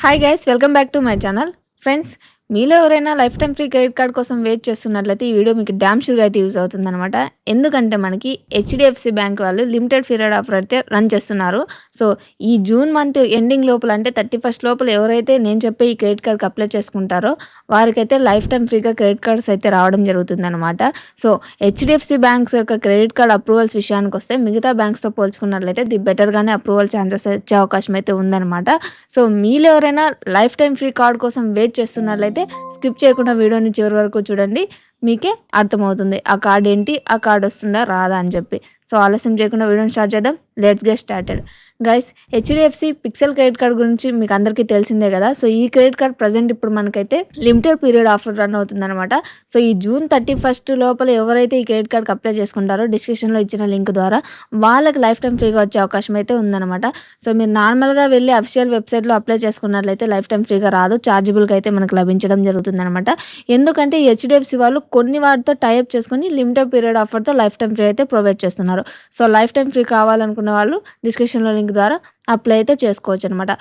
Hi guys welcome back to my channel. Friends, మీలో ఎవరైనా life time free credit card కోసం wait చేస్తున్నట్లయితే ఈ వీడియో మీకు డ్యామ్ షూర్గా అయితే యూజ్ అవుతుందన్నమాట. ఎందుకంటే మనకి హెచ్డిఎఫ్సి బ్యాంక్ వాళ్ళు లిమిటెడ్ పీరియడ్ ఆఫర్ అయితే రన్ చేస్తున్నారు. సో ఈ జూన్ మంత్ ఎండింగ్ లోపల అంటే 31st లోపల ఎవరైతే నేను చెప్పే ఈ క్రెడిట్ కార్డ్కి అప్లై చేసుకుంటారో వారికైతే లైఫ్ టైమ్ ఫ్రీగా క్రెడిట్ కార్డ్స్ అయితే రావడం జరుగుతుందన్నమాట. సో హెచ్డిఎఫ్సి బ్యాంక్స్ యొక్క క్రెడిట్ కార్డ్ అప్రూవల్స్ విషయానికి వస్తే మిగతా బ్యాంక్స్తో పోల్చుకున్నట్లయితే ది బెటర్గానే అప్రూవల్ ఛాన్సెస్ వచ్చే అవకాశం అయితే ఉందన్నమాట. సో మీలో ఎవరైనా లైఫ్ టైమ్ ఫ్రీ కార్డ్ కోసం వెయిట్ చేస్తున్నట్లయితే స్కిప్ చేయకుండా వీడియోని చివరి వరకు చూడండి. మీకే అర్థమవుతుంది ఆ కార్డ్ ఏంటి, ఆ కార్డ్ వస్తుందా రాదా అని చెప్పి. సో ఆలస్యం చేయకుండా వీడియోని స్టార్ట్ చేద్దాం. Let's get started. Guys, HDFC pixel credit card గురించి మీకు అందరికీ తెలిసిందే కదా. సో ఈ క్రెడిట్ కార్డ్ ప్రజెంట్ ఇప్పుడు మనకైతే లిమిటెడ్ పీరియడ్ ఆఫర్ రన్ అవుతుందన్నమాట. సో ఈ జూన్ 31st లోపల ఎవరైతే ఈ క్రెడిట్ కార్డ్కి అప్లై చేసుకుంటారో డిస్క్రిప్షన్లో ఇచ్చిన లింక్ ద్వారా వాళ్ళకి లైఫ్ టైం ఫ్రీగా వచ్చే అవకాశం అయితే ఉందన్నమాట. సో మీరు నార్మల్గా వెళ్ళి అఫీషియల్ వెబ్సైట్లో అప్లై చేసుకున్నట్లయితే లైఫ్ టైం ఫ్రీగా రాదు, ఛార్జబుల్గా అయితే మనకు లభించడం జరుగుతుందన్నమాట. ఎందుకంటే ఈ హెచ్డిఎఫ్సి వాళ్ళు కొన్ని వాటితో టైప్ చేసుకొని లిమిటెడ్ పీరియడ్ ఆఫర్తో లైఫ్ టైం ఫ్రీ అయితే ప్రొవైడ్ చేస్తున్నారు. సో లైఫ్ టైం ఫ్రీ కావాలనుకున్న వాళ్ళు డిస్క్రిప్షన్లో లింక్ ద్వారా అప్లై అయితే చేసుకోవచ్చు అనమాట.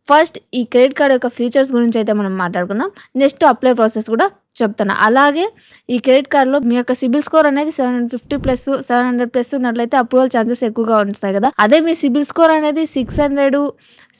ఫస్ట్ ఈ క్రెడిట్ కార్డ్ యొక్క ఫీచర్స్ గురించి అయితే మనం మాట్లాడుకుందాం. నెక్స్ట్ అప్లై ప్రాసెస్ కూడా చెప్తాను. అలాగే ఈ క్రెడిట్ కార్డ్లో మీ యొక్క సిబిల్ స్కోర్ అనేది 750+ 700+ ఉన్నట్లయితే అప్రూవల్ ఛాన్సెస్ ఎక్కువగా ఉంటాయి కదా. అదే మీ సిబిల్ స్కోర్ అనేది 600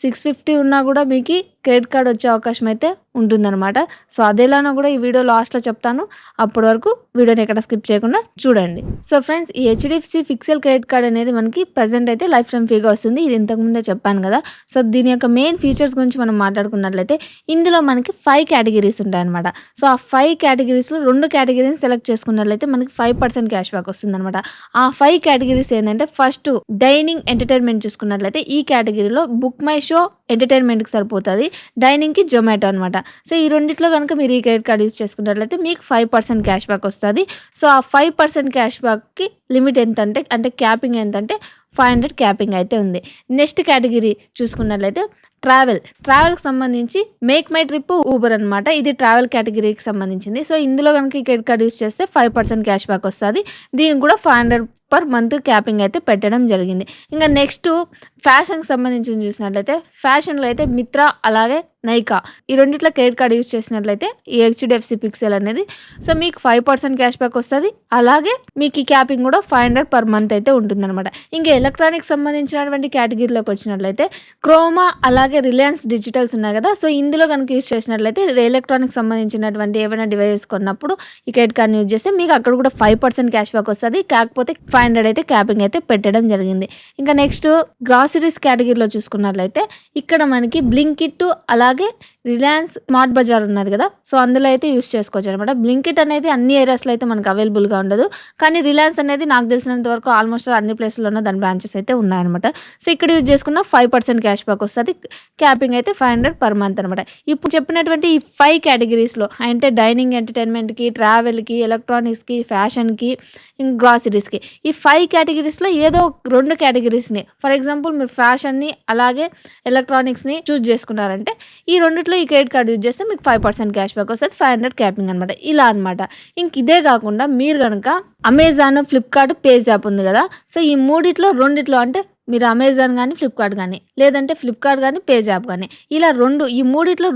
650 ఉన్నా కూడా మీకు క్రెడిట్ కార్డ్ వచ్చే అవకాశం అయితే ఉంటుందన్నమాట. సో అదేలానో కూడా ఈ వీడియో లాస్ట్లో చెప్తాను. అప్పటి వరకు వీడియోని ఎక్కడ స్కిప్ చేయకుండా చూడండి. సో ఫ్రెండ్స్, ఈ హెచ్డిఎఫ్సి పిక్సెల్ క్రెడిట్ కార్డ్ అనేది మనకి ప్రజెంట్ అయితే లైఫ్ టైం ఫ్రీగా వస్తుంది. ఇది ఇంతకుముందే చెప్పాను కదా. సో దీని యొక్క మెయిన్ ఫీచర్స్ గురించి మనం మాట్లాడుకున్నట్లయితే ఇందులో మనకి 5 కేటగిరీస్ ఉంటాయన్నమాట. సో ఆ 5 కేటగిరీస్లో 2 కేటగిరీని సెలెక్ట్ చేసుకున్నట్లయితే మనకి 5% క్యాష్ బ్యాక్ వస్తుందన్నమాట. ఆ 5 కేటగిరీస్ ఏంటంటే, ఫస్ట్ డైనింగ్ ఎంటర్టైన్మెంట్ చూసుకున్నట్లయితే ఈ కేటగిరీలో బుక్ మై షో ఎంటర్టైన్మెంట్కి సరిపోతుంది, డైనింగ్కి జొమాటో అనమాట. సో ఈ రెండిట్లో కనుక మీరు ఈ క్రెడిట్ కార్డ్ యూజ్ చేసుకున్నట్లయితే మీకు 5% క్యాష్ బ్యాక్ వస్తుంది. సో ఆ 5% క్యాష్ బ్యాక్కి లిమిట్ ఎంతంటే, అంటే క్యాపింగ్ ఎంతంటే 500 క్యాపింగ్ అయితే ఉంది. నెక్స్ట్ కేటగిరీ చూసుకున్నట్లయితే ట్రావెల్కి సంబంధించి మేక్ మై ట్రిప్ ఊబర్ అనమాట. ఇది ట్రావెల్ కేటగిరీకి సంబంధించింది. సో ఇందులో కనుక ఈ క్రెడిట్ కార్డ్ యూజ్ చేస్తే 5% క్యాష్ బ్యాక్ వస్తుంది. దీనికి కూడా 500 పర్ మంత్ క్యాపింగ్ అయితే పెట్టడం జరిగింది. ఇంకా నెక్స్ట్ ఫ్యాషన్కి సంబంధించి చూసినట్లయితే ఫ్యాషన్లో అయితే మిత్రా అలాగే నైకా ఈ రెండిట్లో క్రెడిట్ కార్డ్ యూజ్ చేసినట్లయితే ఈ హెచ్డిఎఫ్సి పిక్సెల్ అనేది సో మీకు 5% క్యాష్ బ్యాక్ వస్తుంది. అలాగే మీకు ఈ క్యాపింగ్ కూడా 500 పర్ మంత్ అయితే ఉంటుందన్నమాట. ఇంకా ఎలక్ట్రానిక్స్ సంబంధించినటువంటి కేటగిరీలోకి వచ్చినట్లయితే క్రోమా అలాగే రిలయన్స్ డిజిటల్స్ ఉన్నాయి కదా. సో ఇందులో కనుక యూజ్ చేసినట్లయితే ఎలక్ట్రానిక్స్ సంబంధించినటువంటి ఏమైనా డివైజెస్ కొన్నప్పుడు ఈ క్రెడిట్ కార్డ్ని యూజ్ చేస్తే మీకు అక్కడ కూడా 5% క్యాష్ బ్యాక్ వస్తుంది. కాకపోతే 500 అయితే క్యాపింగ్ అయితే పెట్టడం జరిగింది. ఇంకా నెక్స్ట్ గ్రాసరీస్ కేటగిరీలో చూసుకున్నట్లయితే ఇక్కడ మనకి బ్లింకిట్ అలాగే రిలయన్స్ స్మార్ట్ బజార్ ఉన్నది కదా. సో అందులో అయితే యూస్ చేసుకోవచ్చు అనమాట. బ్లింకిట్ అనేది అన్ని ఏరియాస్లో అయితే మనకు అవైలబుల్గా ఉండదు, కానీ రిలయన్స్ అనేది నాకు తెలిసినంత వరకు ఆల్మోస్ట్ అన్ని ప్లేస్లోనూ దాని బ్రాంచెస్ అయితే ఉన్నాయన్నమాట. సో ఇక్కడ యూజ్ చేసుకున్న 5% క్యాష్ బ్యాక్ వస్తుంది. క్యాపింగ్ అయితే 500 పర్ మంత్ అనమాట. ఇప్పుడు చెప్పినటువంటి ఈ 5 కేటగిరీస్లో అంటే డైనింగ్ ఎంటర్టైన్మెంట్కి, ట్రావెల్కి, ఎలక్ట్రానిక్స్కి, ఫ్యాషన్కి, గ్రాసరీస్కి ఈ 5 కేటగిరీస్లో ఏదో 2 కేటగిరీస్ని, ఫర్ ఎగ్జాంపుల్ మీరు ఫ్యాషన్ని అలాగే ఎలక్ట్రానిక్స్ని చూస్ చేసుకున్నారంటే ఈ రెండిట్లో ఈ క్రెడిట్ కార్డ్ యూజ్ చేస్తే మీకు 5% క్యాష్ బ్యాక్ వస్తుంది, 500 క్యాపింగ్ అనమాట. ఇలా అనమాట. ఇంక ఇదే కాకుండా మీరు కనుక అమెజాన్, ఫ్లిప్కార్ట్, పేజ్ యాప్ ఉంది కదా. సో ఈ రెండిట్లో అంటే మీరు అమెజాన్ కానీ ఫ్లిప్కార్ట్ కానీ లేదంటే ఫ్లిప్కార్ట్ కానీ పేజ్ యాప్ కానీ ఇలా ఈ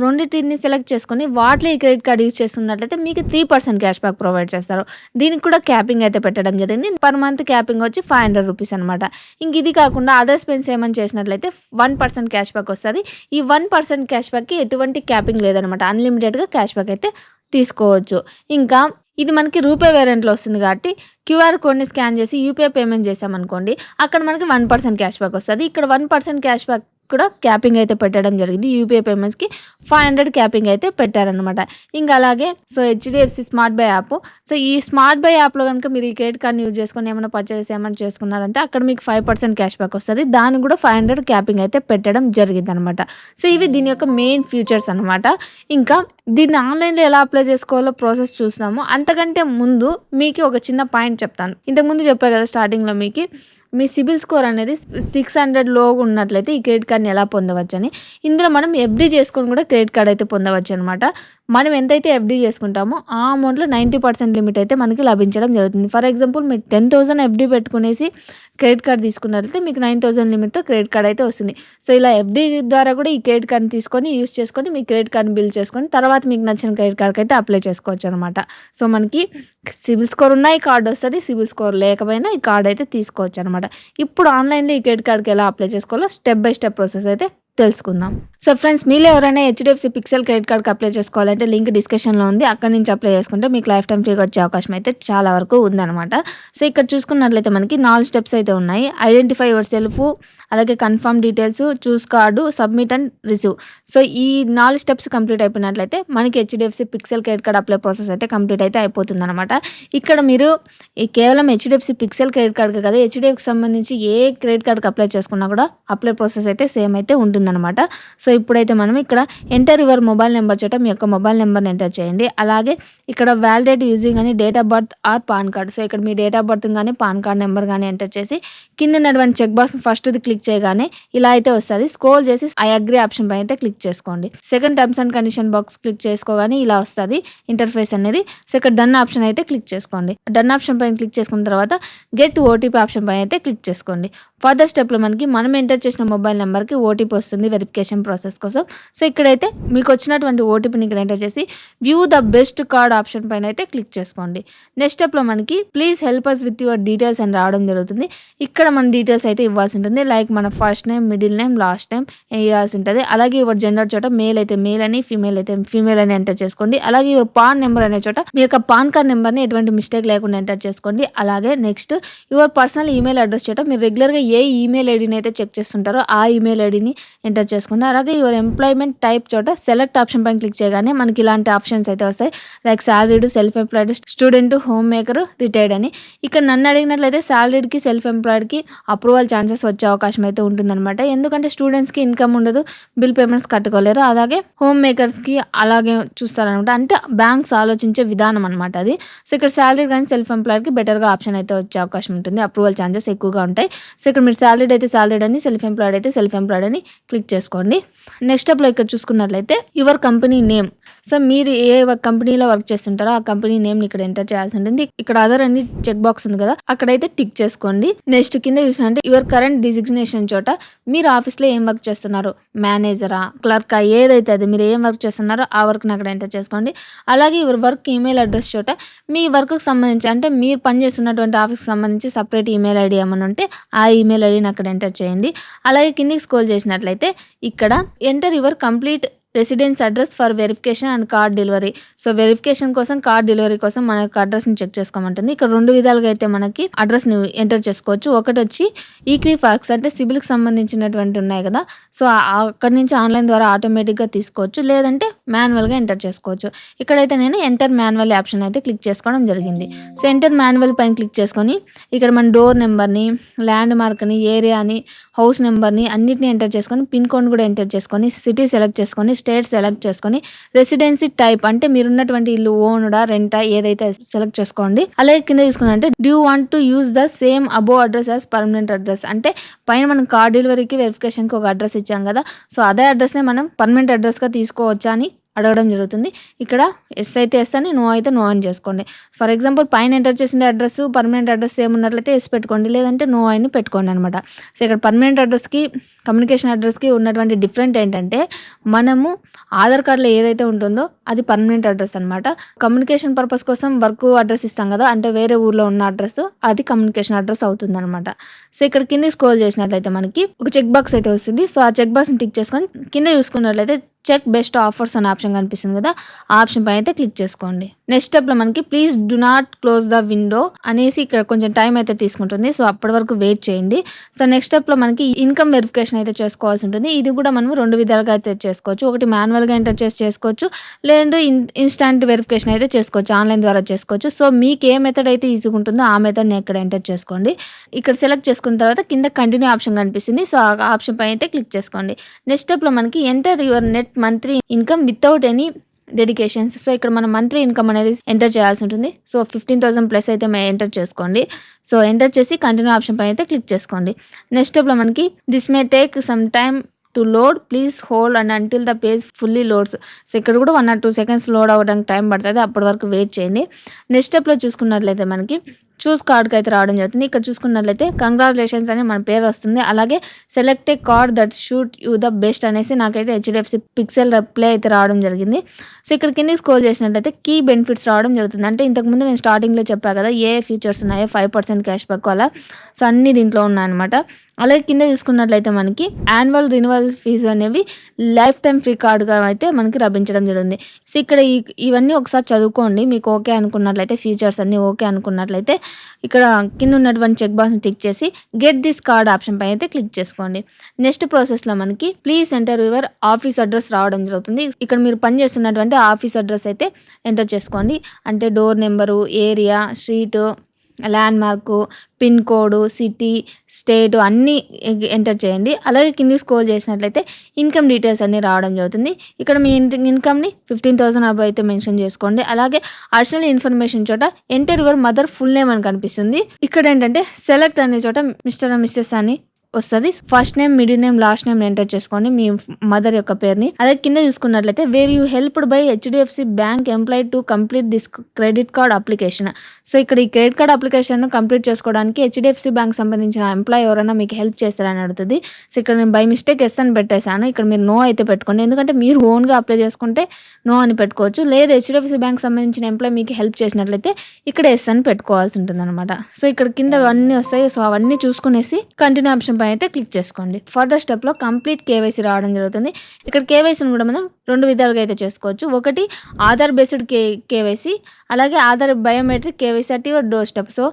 రెండింటిని సెలెక్ట్ చేసుకొని వాటిలో ఈ క్రెడిట్ కార్డ్ యూజ్ చేస్తున్నట్లయితే మీకు 3% క్యాష్ బ్యాక్ ప్రొవైడ్ చేస్తారు. దీనికి కూడా క్యాపింగ్ అయితే పెట్టడం జరిగింది. పర్ మంత్ క్యాపింగ్ వచ్చి 500 రూపీస్ అనమాట. ఇంక ఇది కాకుండా అదర్ స్పెన్స్ ఏమని చేసినట్లయితే 1% క్యాష్ బ్యాక్ వస్తుంది. ఈ 1% క్యాష్ బ్యాక్కి ఎటువంటి క్యాపింగ్ లేదనమాట. అన్లిమిటెడ్గా క్యాష్ బ్యాక్ అయితే తీసుకోవచ్చు. ఇంకా ఇది మనకి రూపే వేరియంట్లో వస్తుంది కాబట్టి క్యూఆర్ కోడ్ని స్కాన్ చేసి యూపీఐ పేమెంట్ చేసామనుకోండి, అక్కడ మనకి 1% క్యాష్ బ్యాక్ వస్తుంది. ఇక్కడ 1% క్యాష్ బ్యాక్ కూడా క్యాపింగ్ అయితే పెట్టడం జరిగింది. యూపీఐ పేమెంట్స్కి 500 క్యాపింగ్ అయితే పెట్టారనమాట. ఇంకా అలాగే so HDFC smart by app. So ఈ స్మార్ట్ బై యాప్లో కనుక మీరు ఈ క్రెడిట్ కార్డ్ని యూజ్ చేసుకొని ఏమైనా పర్చేస్ ఏమైనా చేసుకున్నారంటే అక్కడ మీకు 5% క్యాష్ బ్యాక్ వస్తుంది. దానికి కూడా 500 క్యాపింగ్ అయితే పెట్టడం జరిగింది అనమాట. సో ఇవి దీని యొక్క మెయిన్ ఫీచర్స్ అనమాట. ఇంకా దీన్ని ఆన్లైన్లో ఎలా అప్లై చేసుకోవాలో ప్రాసెస్ చూస్తాము. అంతకంటే ముందు మీకు ఒక చిన్న పాయింట్ చెప్తాను. ఇంతకుముందు చెప్పా కదా స్టార్టింగ్లో మీకు మీ సిబిల్ స్కోర్ అనేది 600 లోగా ఉన్నట్లయితే ఈ క్రెడిట్ కార్డ్‌ని ఎలా పొందవచ్చని. ఇందులో మనం ఎఫ్‌డి చేసుకొని కూడా క్రెడిట్ కార్డ్ అయితే పొందవచ్చనమాట. మనం ఎంతైతే ఎఫ్‌డి చేసుకుంటామో ఆ అమౌంట్‌లో 90% లిమిట్ అయితే మనకి లభించడం జరుగుతుంది. ఫర్ ఎగ్జాంపుల్ మీరు 10,000 ఎఫ్‌డి పెట్టుకునేసి క్రెడిట్ కార్డ్ తీసుకున్నట్లయితే మీకు 9,000 లిమిట్‌తో క్రెడిట్ కార్డ్ అయితే వస్తుంది. సో, ఇలా ఎఫ్‌డి ద్వారా కూడా ఈ క్రెడిట్ కార్డ్‌ని తీసుకొని యూజ్ చేసుకొని మీ క్రెడిట్ కార్డ్‌ని బిల్డ్ చేసుకొని తర్వాత మీకు నచ్చిన క్రెడిట్ కార్డ్‌కి అయితే అప్లై చేసుకోవచ్చనమాట. సో, మనకి సిబిల్ స్కోర్ ఉన్న ఈ కార్డ్ వస్తది. సిబిల్ స్కోర్ లేకపోయినా ఈ కార్డ్ అయితే తీసుకోవచ్చనమాట. ఇప్పుడు ఆన్‌లైన్‌లో ఈ క్రెడిట్ కార్డ్‌కి ఎలా అప్లై చేసుకోవాలో స్టెప్ బై స్టెప్ ప్రాసెస్ అయితే తెలుసుకుందాం. సో, ఫ్రెండ్స్ మీలో ఎవరైనా హెచ్‌డిఎఫ్‌సి పిక్సెల్ క్రెడిట్ కార్డ్‌కి అప్లై చేసుకోవాలంటే లింక్ డిస్క్రిప్షన్‌లో ఉంది. అక్కడి నుంచి అప్లై చేసుకుంటే మీకు లైఫ్ టైమ్ ఫ్రీగా వచ్చే అవకాశం అయితే చాలా వరకు ఉందనమాట. సో, ఇక్కడ చూసుకున్నట్లయితే మనకి 4 స్టెప్స్ అయితే ఉన్నాయి. ఐడెంటిఫై యువర్ సెల్ఫ్, అలాగే confirm details, choose card, submit and receive. So, ఈ 4 స్టెప్స్ కంప్లీట్ అయిపోయినట్లయితే మనకి HDFC pixel credit card apply process అయితే కంప్లీట్ అయితే అయిపోతుందనమాట. ఇక్కడ మీరు ఈ కేవలం హెచ్‌డిఎఫ్‌సి పిక్సెల్ క్రెడిట్ కార్డ్‌కే కాదు, హెచ్‌డిఎఫ్‌కి సంబంధించి ఏ క్రెడిట్ కార్డ్‌కి అప్లై చేసుకున్నా కూడా అప్లై ప్రాసెస్ అయితే సేమ్ అయితే ఉంటుందనమాట. సో, ఇప్పుడైతే మనం ఇక్కడ ఎంటర్ యువర్ మొబైల్ నెంబర్ చోట మీ యొక్క మొబైల్ నెంబర్‌ని ఎంటర్ చేయండి. అలాగే ఇక్కడ వాలిడేట్ యూజింగ్ అని date of birth are pan card. So, ఇక్కడ మీ డేట్ ఆఫ్ బర్త్ గాని, పాన్ కార్డ్ నెంబర్ గాని ఎంటర్ చేసి కింద ఉన్నటువంటి చెక్ బాక్స్ ఫస్ట్‌ది క్లిక్ చేయగానే ఇలా అయితే వస్తది. స్క్రోల్ చేసి ఐ అగ్రీ ఆప్షన్ పైన అయితే క్లిక్ చేసుకోండి. Second terms and condition box click చేసుకోగానే ఇలా వస్తది ఇంటర్ఫేస్ అనేది. సో, ఇక్కడ డన్ ఆప్షన్ అయితే క్లిక్ చేసుకోండి. డన్ ఆప్షన్ పైన క్లిక్ చేసుకున్న తర్వాత గెట్ ఓటీపీ ఆప్షన్ పైన అయితే క్లిక్ చేసుకోండి. ఫర్దర్ స్టెప్‌లో మనకి మనం ఎంటర్ చేసిన మొబైల్ నెంబర్‌కి ఓటీపీ వస్తుంది వెరిఫికేషన్ ప్రాసెస్ కోసం. సో, ఇక్కడైతే మీకు వచ్చినటువంటి ఓటీపీని ఇక్కడ ఎంటర్ చేసి view the best card option పైన అయితే క్లిక్ చేసుకోండి. నెక్స్ట్ స్టెప్‌లో మనకి please help us with your details అని రావడం జరుగుతుంది. ఇక్కడ మన డీటెయిల్స్ అయితే ఇవ్వాల్సి ఉంటుంది. లైక్ మన first name, middle name, last name ఇవ్వాల్సి ఉంటుంది. అలాగే యువర్ జెండర్ చోట మేల్ అయితే మేల్ అని, ఫీమేల్ అయితే ఫీమేల్ అని ఎంటర్ చేసుకోండి. అలాగే యువర్ పాన్ నెంబర్ అనే చోట మీ యొక్క పాన్ కార్డ్ నెంబర్‌ని ఎటువంటి మిస్టేక్ లేకుండా ఎంటర్ చేసుకోండి. అలాగే next your personal email address చోట మీరు రెగ్యులర్‌గా ఏ ఈమెయిల్ ఐడీని అయితే చెక్ చేస్తుంటారో ఆ ఈమెయిల్ ఐడీని ఎంటర్ చేసుకోండి. అలాగే యువర్ ఎంప్లాయ్‌మెంట్ టైప్ చోట సెలెక్ట్ ఆప్షన్ పైన క్లిక్ చేయగానే మనకి ఇలాంటి ఆప్షన్స్ అయితే వస్తాయి. Like salaried, self employed, student, home maker, retired అని. ఇక్కడ నన్ను అడిగినట్లయితే సాలరీడ్‌కి, సెల్ఫ్ ఎంప్లాయిడ్‌కి అప్రూవల్ ఛాన్సెస్ వచ్చే అవకాశం అయితే ఉంటుందన్నమాట. ఎందుకంటే స్టూడెంట్స్‌కి ఇన్కమ్ ఉండదు, బిల్ పేమెంట్స్ కట్టుకోలేరు. అలాగే హోమ్ మేకర్స్‌కి అలాగే చూస్తారనమాట. అంటే బ్యాంక్స్ ఆలోచించే విధానం అనమాట అది. సో, ఇక్కడ సాలరీడ్ కానీ సెల్ఫ్ ఎంప్లాయిడ్‌కి బెటర్‌గా ఆప్షన్ అయితే వచ్చే అవకాశం ఉంటుంది. అప్రూవల్ ఛాన్సెస్ ఎక్కువగా ఉంటాయి. సో, ఇక్కడ మీరు సాలరీడ్ అయితే సాలరీడ్ అని, సెల్ఫ్ ఎంప్లాయిడ్ అయితే సెల్ఫ్ ఎంప్లాయిడ్ అని క్లిక్ చేసుకోండి. నెక్స్ట్ స్టెప్‌లో ఇక్కడ చూసుకున్నట్లయితే యువర్ కంపెనీ నేమ్. సో, మీరు ఏ కంపెనీలో వర్క్ చేస్తుంటారో ఆ కంపెనీ నేమ్‌ని ఇక్కడ ఎంటర్ చేయాల్సి ఉంటుంది. ఇక్కడ అదర్ అని చెక్ బాక్స్ ఉంది కదా, అక్కడైతే టిక్ చేసుకోండి. నెక్స్ట్ కింద చూసినంటే యువర్ కరెంట్ డిజిగ్నేషన్ చోట మీరు ఆఫీస్‌లో ఏం వర్క్ చేస్తున్నారు, మేనేజరా, క్లర్కా, ఏదైతే అది మీరు ఏం వర్క్ చేస్తున్నారో ఆ వర్క్‌ని అక్కడ ఎంటర్ చేసుకోండి. అలాగే యువర్ వర్క్ ఈమెయిల్ అడ్రస్ చోట మీ వర్క్‌కి సంబంధించి అంటే మీరు పనిచేస్తున్నటువంటి ఆఫీస్‌కి సంబంధించి సెపరేట్ ఈమెయిల్ ఐడీ ఏమైనా ఉంటే ఆ ఈమెయిల్ ఐడీని అక్కడ ఎంటర్ చేయండి. అలాగే కిందికి స్క్రోల్ చేసినట్లయితే ఇక్కడ enter your complete residence address for verification and card delivery. So, verification కోసం, కార్డ్ డెలివరీ కోసం మన యొక్క అడ్రస్‌ని చెక్ చేసుకోమంటుంది. ఇక్కడ 2 విధాలుగా అయితే మనకి అడ్రస్‌ని ఎంటర్ చేసుకోవచ్చు. ఒకటొచ్చి ఈక్విఫాక్స్ అంటే సిబిల్‌కి సంబంధించినటువంటి ఉన్నాయి కదా, సో, అక్కడి నుంచి ఆన్‌లైన్ ద్వారా ఆటోమేటిక్‌గా తీసుకోవచ్చు. లేదంటే మాన్యువల్‌గా ఎంటర్ చేసుకోవచ్చు. ఇక్కడైతే నేను ఎంటర్ మాన్యువల్ ఆప్షన్ అయితే క్లిక్ చేసుకోవడం జరిగింది. సో, ఎంటర్ మాన్యువల్ పైన క్లిక్ చేసుకొని ఇక్కడ మన డోర్ నెంబర్‌ని, ల్యాండ్ మార్క్‌ని, ఏరియాని, హౌస్ నెంబర్‌ని అన్నిటిని ఎంటర్ చేసుకొని పిన్ కోడ్ కూడా ఎంటర్ చేసుకొని సిటీ సెలెక్ట్ చేసుకొని స్టేట్ సెలెక్ట్ చేసుకొని రెసిడెన్సీ టైప్ అంటే మీరున్నటువంటి ఇల్లు ఓన్డా, రెంటా ఏదైతే సెలెక్ట్ చేసుకోండి. అలాగే కింద చూసుకున్నారంటే do you want to use the same above address as permanent address. అంటే పైన మనం కార్డ్ డెలివరీకి, వెరిఫికేషన్‌కి ఒక అడ్రస్ ఇచ్చాం కదా, సో, అదే అడ్రస్‌నే మనం పర్మనెంట్ అడ్రస్‌గా తీసుకోవచ్చా అని అడగడం జరుగుతుంది. ఇక్కడ ఎస్ అయితే ఎస్ అని, నో అయితే నో అని చేసుకోండి. ఫర్ ఎగ్జాంపుల్ పైన ఎంటర్ చేసిన అడ్రస్ పర్మనెంట్ అడ్రస్ సేమ్ ఉన్నట్లయితే ఎస్ పెట్టుకోండి, లేదంటే నో అని పెట్టుకోండి అనమాట. సో, ఇక్కడ పర్మనెంట్ అడ్రస్‌కి, కమ్యూనికేషన్ అడ్రస్‌కి ఉన్నటువంటి డిఫరెంట్ ఏంటంటే మనము ఆధార్ కార్డ్‌లో ఏదైతే ఉంటుందో అది పర్మనెంట్ అడ్రస్ అనమాట. కమ్యూనికేషన్ పర్పస్ కోసం వర్క్ అడ్రస్ ఇస్తాం కదా, అంటే వేరే ఊర్లో ఉన్న అడ్రస్ అది కమ్యూనికేషన్ అడ్రస్ అవుతుందనమాట. సో, ఇక్కడ కిందకి స్క్రోల్ చేసినట్లయితే మనకి ఒక చెక్ బాక్స్ అయితే వస్తుంది. సో, ఆ చెక్ బాక్స్‌ని టిక్ చేసుకొని కింద చూసుకున్నట్లయితే చెక్ బెస్ట్ ఆఫర్స్ అనే ఆప్షన్ కనిపిస్తుంది కదా, ఆ ఆప్షన్ పైన అయితే క్లిక్ చేసుకోండి. నెక్స్ట్ స్టెప్‌లో మనకి please do not close the window అనేసి ఇక్కడ కొంచెం టైం అయితే తీసుకుంటుంది. సో, అప్పటి వరకు వెయిట్ చేయండి. సో, నెక్స్ట్ స్టెప్‌లో మనకి ఇన్కమ్ వెరిఫికేషన్ అయితే చేసుకోవాల్సి ఉంటుంది. ఇది కూడా మనం 2 విధాలుగా అయితే చేసుకోవచ్చు. ఒకటి మాన్యువల్‌గా ఎంటర్ చేసి చేసుకోవచ్చు, లేదంటే ఇన్‌స్టాంట్ వెరిఫికేషన్ అయితే చేసుకోవచ్చు, ఆన్‌లైన్ ద్వారా చేసుకోవచ్చు. సో, మీకు ఏ మెథడ్ అయితే ఈజీగా ఉంటుందో ఆ మెథడ్‌ని ఇక్కడ ఎంటర్ చేసుకోండి. ఇక్కడ సెలెక్ట్ చేసుకున్న తర్వాత కింద కంటిన్యూ ఆప్షన్ కనిపిస్తుంది. సో, ఆ ఆప్షన్ పైన అయితే క్లిక్ చేసుకోండి. నెక్స్ట్ స్టెప్‌లో మనకి enter your net monthly income without any dedications. So, ఇక్కడ మనం మంత్లీ ఇన్‌కమ్ అనేది ఎంటర్ చేయాల్సి ఉంటుంది. సో, 15,000 ప్లస్ అయితే ఎంటర్ చేసుకోండి. సో, ఎంటర్ చేసి కంటిన్యూ ఆప్షన్ పైన అయితే క్లిక్ చేసుకోండి. నెక్స్ట్ స్టెప్‌లో మనకి this may take some time to load, please hold and until the page fully loads. So, ఇక్కడ కూడా 1 or 2 సెకండ్స్ లోడ్ అవ్వడానికి టైం పడుతుంది. అప్పటి వరకు వెయిట్ చేయండి. నెక్స్ట్ స్టెప్‌లో చూసుకున్నట్లయితే మనకి చూస్ కార్డ్కి అయితే రావడం జరుగుతుంది. ఇక్కడ చూసుకున్నట్లయితే కంగ్రాచులేషన్స్ అని మన పేరు వస్తుంది. అలాగే select A card that shoot you the best అనేసి నాకైతే హెచ్డిఎఫ్సి పిక్సెల్ రిప్లై అయితే రావడం జరిగింది. సో, ఇక్కడ కిందకి స్క్రోల్ చేసినట్లయితే కీ బెనిఫిట్స్ రావడం జరుగుతుంది. అంటే ఇంతకుముందు నేను స్టార్టింగ్లో చెప్పా కదా ఏ ఫీచర్స్ ఉన్నాయో 5% క్యాష్ బ్యాక్ అలా. సో, అన్నీ దీంట్లో ఉన్నాయన్నమాట. అలాగే కింద చూసుకున్నట్లయితే మనకి యాన్యువల్ రినివల్ ఫీజు అనేవి లైఫ్ టైం ఫ్రీ కార్డుగా అయితే మనకి లభించడం జరిగింది. సో, ఇక్కడ ఇవన్నీ ఒకసారి చదువుకోండి. మీకు ఓకే అనుకున్నట్లయితే ఫీచర్స్ అన్నీ ఓకే అనుకున్నట్లయితే ఇక్కడ కింద ఉన్నటువంటి చెక్ బాక్స్ని టిక్ చేసి గెట్ దిస్ కార్డ్ ఆప్షన్ పై అయితే క్లిక్ చేసుకోండి. నెక్స్ట్ ప్రాసెస్లో మనకి please enter your office address రావడం జరుగుతుంది. ఇక్కడ మీరు పనిచేస్తున్నటువంటి ఆఫీస్ అడ్రస్ అయితే ఎంటర్ చేసుకోండి. అంటే door number, area, street, land mark, pin code, city, state అన్నీ ఎంటర్ చేయండి. అలాగే కిందికి స్క్రోల్ చేసినట్లయితే ఇన్కమ్ డీటెయిల్స్ అన్నీ రావడం జరుగుతుంది. ఇక్కడ మీ ఇన్కమ్ని 15,000 అబౌవ్ అయితే మెన్షన్ చేసుకోండి. అలాగే అడిషనల్ ఇన్ఫర్మేషన్ చోట enter your mother full name అని కనిపిస్తుంది. ఇక్కడ ఏంటంటే సెలెక్ట్ అనే చోట మిస్టర్ అండ్ మిస్సెస్ అని వస్తుంది. First name, middle name, last name enter చేసుకోండి మీ మదర్ యొక్క పేరుని. అదే కింద చూసుకున్నట్లయితే where you helped by HDFC bank employee to complete this credit card application. So, ఇక్కడ ఈ క్రెడిట్ కార్డ్ అప్లికేషన్ కంప్లీట్ చేసుకోవడానికి హెచ్డిఎఫ్సి బ్యాంక్ సంబంధించిన ఎంప్లాయ్ ఎవరైనా మీకు హెల్ప్ చేస్తారని అడుగుతుంది. సో, ఇక్కడ నేను బై మిస్టేక్ ఎస్ అని పెట్టేశాను. ఇక్కడ మీరు నో అయితే పెట్టుకోండి. ఎందుకంటే మీరు ఓన్గా అప్లై చేసుకుంటే నో అని పెట్టుకోవచ్చు. లేదు హెచ్డిఎఫ్సి బ్యాంక్ సంబంధించిన ఎంప్లాయ్ మీకు హెల్ప్ చేసినట్లయితే ఇక్కడ ఎస్ అని పెట్టుకోవాల్సి ఉంటుంది అనమాట. సో, ఇక్కడ కింద అవన్నీ వస్తాయి. సో, అవన్నీ చూసుకునేసి కంటిన్యూ ఆప్షన్ పై అయితే క్లిక్ చేసుకోండి. ఫర్దర్ స్టెప్లో కంప్లీట్ కేవైసీ రావడం జరుగుతుంది. ఇక్కడ కేవైసీని కూడా మనం 2 విధాలుగా అయితే చేసుకోవచ్చు. ఒకటి ఆధార్ బేస్డ్ కేవైసీ, అలాగే Aadhaar biometric KYC at your door step. So,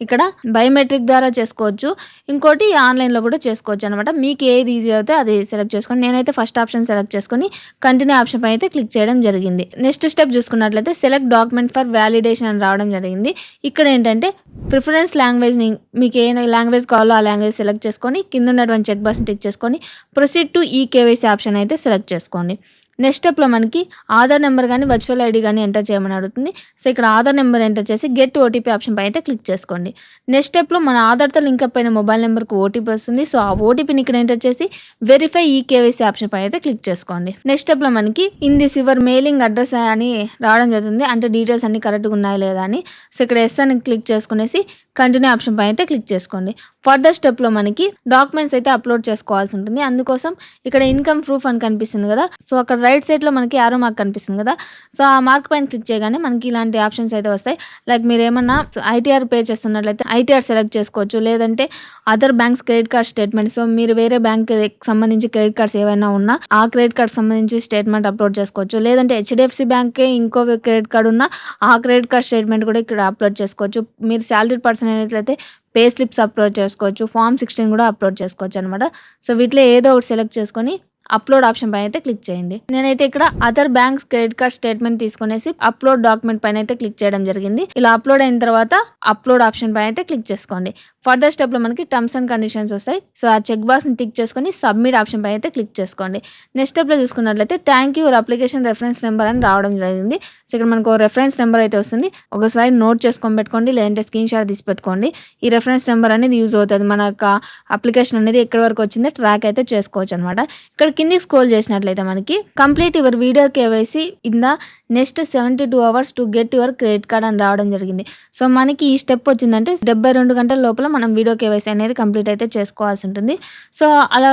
ఇక్కడ బయోమెట్రిక్ ద్వారా చేసుకోవచ్చు. ఇంకోటి ఆన్లైన్లో కూడా చేసుకోవచ్చు అనమాట. మీకు ఏది ఈజీ అయితే అది సెలెక్ట్ చేసుకోండి. నేనైతే ఫస్ట్ ఆప్షన్ సెలెక్ట్ చేసుకొని కంటిన్యూ ఆప్షన్ పై అయితే క్లిక్ చేయడం జరిగింది. నెక్స్ట్ స్టెప్ చూసుకున్నట్లయితే సెలెక్ట్ డాక్యుమెంట్ ఫర్ వ్యాలిడేషన్ అని రావడం జరిగింది. ఇక్కడ ఏంటంటే ప్రిఫరెన్స్ లాంగ్వేజ్ని మీకు ఏ లాంగ్వేజ్ కావాలో ఆ లాంగ్వేజ్ సెలెక్ట్ చేసుకొని కింద ఉన్నటువంటి చెక్ బాక్స్ని టిక్ చేసుకొని ప్రొసీడ్ టు ఈ కేవైసీ ఆప్షన్ అయితే సెలెక్ట్ చేసుకోండి. నెక్స్ట్ స్టెప్లో మనకి ఆధార్ నెంబర్ కానీ వర్చువల్ ఐడి కానీ ఎంటర్ చేయమని అడుగుతుంది. సో, ఇక్కడ ఆధార్ నెంబర్ ఎంటర్ చేసి గెట్ ఓటీపీ ఆప్షన్ పై అయితే క్లిక్ చేసుకోండి. నెక్స్ట్ స్టెప్లో మన ఆధార్తో లింక్ అప్ అయిన మొబైల్ నెంబర్కి ఓటీపీ వస్తుంది. సో, ఆ ఓటీపీని ఇక్కడ ఎంటర్ చేసి వెరిఫై ఈ కేవైసీ ఆప్షన్ పై అయితే క్లిక్ చేసుకోండి. నెక్స్ట్ స్టెప్లో మనకి in this your mailing address అని రావడం జరుగుతుంది. అంటే డీటెయిల్స్ అన్ని కరెక్ట్గా ఉన్నాయా లేదా అని. సో, ఇక్కడ ఎస్ అని క్లిక్ చేసుకునేసి కంటిన్యూ ఆప్షన్ పై అయితే క్లిక్ చేసుకోండి. ఫర్దర్ స్టెప్లో మనకి డాక్యుమెంట్స్ అయితే అప్లోడ్ చేసుకోవాల్సి ఉంటుంది. అందుకోసం ఇక్కడ ఇన్కమ్ ప్రూఫ్ అని కనిపిస్తుంది కదా. సో, అక్కడ రైట్ సైడ్లో మనకి యారో మార్క్ కనిపిస్తుంది కదా. సో, ఆ మార్క్ పైన క్లిక్ చేయగానే మనకి ఇలాంటి ఆప్షన్స్ అయితే వస్తాయి. లైక్ మీరు ఏమన్నా ఐటీఆర్ పే చేస్తున్నట్లయితే ఐటీఆర్ సెలెక్ట్ చేసుకోవచ్చు. లేదంటే other banks credit card statement. So, మీరు వేరే బ్యాంక్ సంబంధించి క్రెడిట్ కార్డ్స్ ఏవైనా ఉన్నా ఆ క్రెడిట్ కార్డ్ సంబంధించి స్టేట్మెంట్ అప్లోడ్ చేసుకోవచ్చు. లేదంటే హెచ్డిఎఫ్సి బ్యాంకే ఇంకో క్రెడిట్ కార్డ్ ఉన్నా ఆ క్రెడిట్ కార్డ్ స్టేట్మెంట్ కూడా ఇక్కడ అప్లోడ్ చేసుకోవచ్చు. మీరు శాలరీ పర్సన్ అయినట్లయితే పే స్లిప్స్ అప్లోడ్ చేసుకోవచ్చు. ఫామ్ 16 కూడా అప్లోడ్ చేసుకోవచ్చు అనమాట. సో, వీటిలో ఏదో ఒకటి సెలెక్ట్ చేసుకొని అప్లోడ్ ఆప్షన్ పైన అయితే క్లిక్ చేయండి. నేనైతే ఇక్కడ other banks credit card statement తీసుకునేసి అప్లోడ్ డాక్యుమెంట్ పైన అయితే క్లిక్ చేయడం జరిగింది. ఇలా అప్లోడ్ అయిన తర్వాత అప్లోడ్ ఆప్షన్ పైన అయితే క్లిక్ చేసుకోండి. ఫర్దర్ స్టెప్లో మనకి టర్మ్స్ అండ్ కండిషన్స్ వస్తాయి. సో, ఆ చెక్ బాక్స్ని టిక్ చేసుకొని సబ్మిట్ ఆప్షన్ పైన అయితే క్లిక్ చేసుకోండి. నెక్స్ట్ స్టెప్లో చూసుకున్నట్లయితే thank you your application reference number అని రావడం జరిగింది. సో, ఇక్కడ మనకు రెఫరెన్స్ నెంబర్ అయితే వస్తుంది. ఒకసారి నోట్ చేసుకొని పెట్టుకోండి. లేదంటే స్క్రీన్ షాట్ తీసి పెట్టుకోండి. ఈ రెఫరెన్స్ నెంబర్ అనేది యూజ్ అవుతుంది. మన అప్లికేషన్ అనేది ఎక్కడి వరకు వచ్చిందో ట్రాక్ అయితే చేసుకోవచ్చు అనమాట. ఇక్కడ కిందికి స్క్రోల్ చేసినట్లయితే మనకి complete your video KYC in the next 72 hours to get your credit card అని రావడం జరిగింది. సో, మనకి ఈ స్టెప్ వచ్చిందంటే 72 గంటల లోపల మనం వీడియో కేవైసీ అనేది కంప్లీట్ అయితే చేసుకోవాల్సి ఉంటుంది. సో, అలా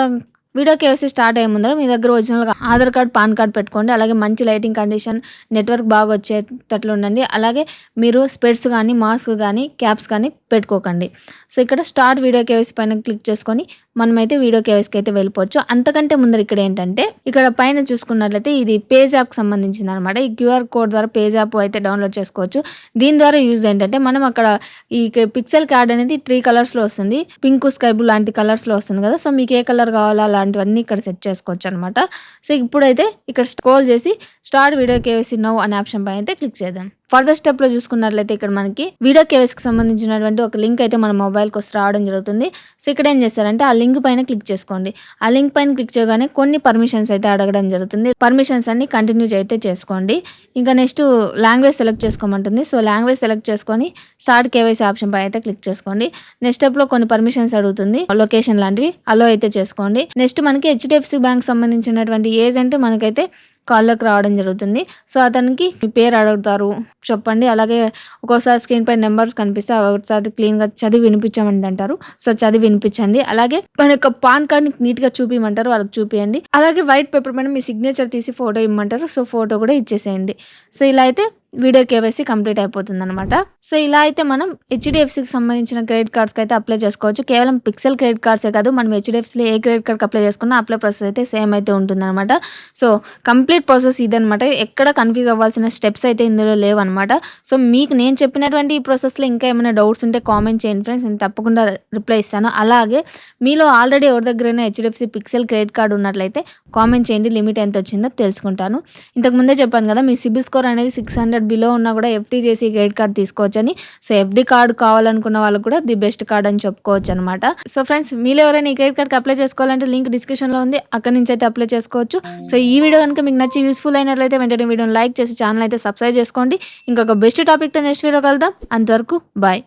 వీడియో కేవైసీ స్టార్ట్ అయ్యే ముందర మీ దగ్గర ఒరిజినల్గా ఆధార్ కార్డ్, పాన్ కార్డ్ పెట్టుకోండి. అలాగే మంచి లైటింగ్ కండిషన్, నెట్వర్క్ బాగా వచ్చేటట్లు ఉండండి. అలాగే మీరు స్పెట్స్ కానీ, మాస్క్ కానీ, క్యాప్స్ కానీ పెట్టుకోకండి. సో, ఇక్కడ స్టార్ట్ వీడియో కేవైసీ పైన క్లిక్ చేసుకొని మనమైతే వీడియో కేవైసీకి అయితే వెళ్ళిపోవచ్చు. అంతకంటే ముందర ఇక్కడ ఏంటంటే ఇక్కడ పైన చూసుకున్నట్లయితే ఇది పేజ్ యాప్కి సంబంధించింది అనమాట. ఈ క్యూఆర్ కోడ్ ద్వారా పేజ్ యాప్ అయితే డౌన్లోడ్ చేసుకోవచ్చు. దీని ద్వారా యూజ్ ఏంటంటే మనం అక్కడ ఈ పిక్సెల్ కార్డ్ అనేది 3 కలర్స్లో వస్తుంది. పింక్, స్కై బ్లూ లాంటి కలర్స్లో వస్తుంది కదా. సో, మీకు ఏ కలర్ కావాలో అలాంటివన్నీ ఇక్కడ సెట్ చేసుకోవచ్చు అనమాట. సో, ఇప్పుడైతే ఇక్కడ స్క్రోల్ చేసి స్టార్ట్ వీడియో కేవైసీ నౌ అనే ఆప్షన్ పైన అయితే క్లిక్ చేద్దాం. ఫర్దర్ స్టెప్లో చూసుకున్నట్లయితే ఇక్కడ మనకి వీడియో కేవైసీకి సంబంధించినటువంటి ఒక లింక్ అయితే మన మొబైల్కి వస్తే రావడం జరుగుతుంది. సో ఇక్కడ ఏం చేస్తారంటే ఆ లింక్ పైన క్లిక్ చేసుకోండి. ఆ లింక్ పైన క్లిక్ చేయగానే కొన్ని పర్మిషన్స్ అయితే అడగడం జరుగుతుంది. పర్మిషన్స్ అన్ని కంటిన్యూ అయితే చేసుకోండి. ఇంకా నెక్స్ట్ లాంగ్వేజ్ సెలెక్ట్ చేసుకోమంటుంది. సో లాంగ్వేజ్ సెలెక్ట్ చేసుకొని స్టార్ట్ కేవైసీ ఆప్షన్ పై అయితే క్లిక్ చేసుకోండి. నెక్స్ట్ స్టెప్లో కొన్ని పర్మిషన్స్ అడుగుతుంది, లొకేషన్ లాంటివి అలో అయితే చేసుకోండి. నెక్స్ట్ మనకి హెచ్డిఎఫ్సి బ్యాంక్ సంబంధించినటువంటి ఏజెంట్ మనకైతే కాల్లోకి రావడం జరుగుతుంది. సో అతనికి మీ పేరు అడుగుతారు, చెప్పండి. అలాగే ఒక్కోసారి స్క్రీన్ పై నెంబర్స్ కనిపిస్తే ఒకసారి క్లీన్గా చదివి వినిపించమండి అంటారు. సో చదివి వినిపించండి. అలాగే మన యొక్క పాన్ కార్డ్ని నీట్గా చూపించమంటారు, వాళ్ళకి చూపియండి. అలాగే వైట్ పేపర్ పైన మీ సిగ్నేచర్ తీసి ఫోటో ఇవ్వమంటారు. సో ఫోటో కూడా ఇచ్చేసేయండి. సో ఇలా అయితే వీడియో కేవైసీ కంప్లీట్ అయిపోతుంది అనమాట. సో ఇలా అయితే మనం హెచ్డిఎఫ్సికి సంబంధించిన క్రెడిట్ కార్డ్స్కి అయితే అప్లై చేసుకోవచ్చు. కేవలం పిక్సెల్ క్రెడిట్ కార్డ్సే కాదు, మనం హెచ్డిఎఫ్సిలో ఏ క్రెడిట్ కార్డ్కి అప్లై చేసుకున్నా అప్లై ప్రాసెస్ అయితే సేమ్ అయితే ఉంటుందన్నమాట. సో కంప్లీట్ ప్రాసెస్ ఇదనమాట. ఎక్కడ కన్ఫ్యూజ్ అవ్వాల్సిన స్టెప్స్ అయితే ఇందులో లేవన్నమాట. సో మీకు నేను చెప్పినటువంటి ఈ ప్రాసెస్లో ఇంకా ఏమైనా డౌట్స్ ఉంటే కామెంట్ చేయండి ఫ్రెండ్స్, నేను తప్పకుండా రిప్లై ఇస్తాను. అలాగే మీలో ఆల్రెడీ ఎవరి దగ్గరైనా హెచ్డిఎఫ్సి పిక్సెల్ క్రెడిట్ కార్డ్ ఉన్నట్లయితే కామెంట్ చేయండి, లిమిట్ ఎంత వచ్చిందో తెలుసుకుంటాను. ఇంతకు ముందే చెప్పాను కదా, మీ సిబిల్ స్కోర్ అనేది 600 బిలో ఉన్నా కూడా ఎఫ్డి చేసి క్రెడిట్ కార్డ్ తీసుకోవచ్చని. సో ఎఫ్డి కార్డు కావాలనుకున్న వాళ్ళకు కూడా ది బెస్ట్ కార్డ్ అని చెప్పుకోవచ్చు అనమాట. సో ఫ్రెండ్స్, మీలో ఎవరైనా ఈ క్రెడిట్ కార్డ్కి అప్లై చేసుకోవాలంటే లింక్ డిస్క్రిప్షన్లో ఉంది, అక్కడి నుంచి అయితే అప్లై చేసుకోవచ్చు. సో ఈ వీడియో కనుక మీకు నచ్చి యూస్ఫుల్ అయినట్లయితే వెంటనే వీడియోని లైక్ చేసి ఛానల్ అయితే సబ్స్క్రైబ్ చేసుకోండి. ఇంకొక బెస్ట్ టాపిక్తో నెక్స్ట్ వీడియో కలుద్దాం. అంతవరకు బాయ్.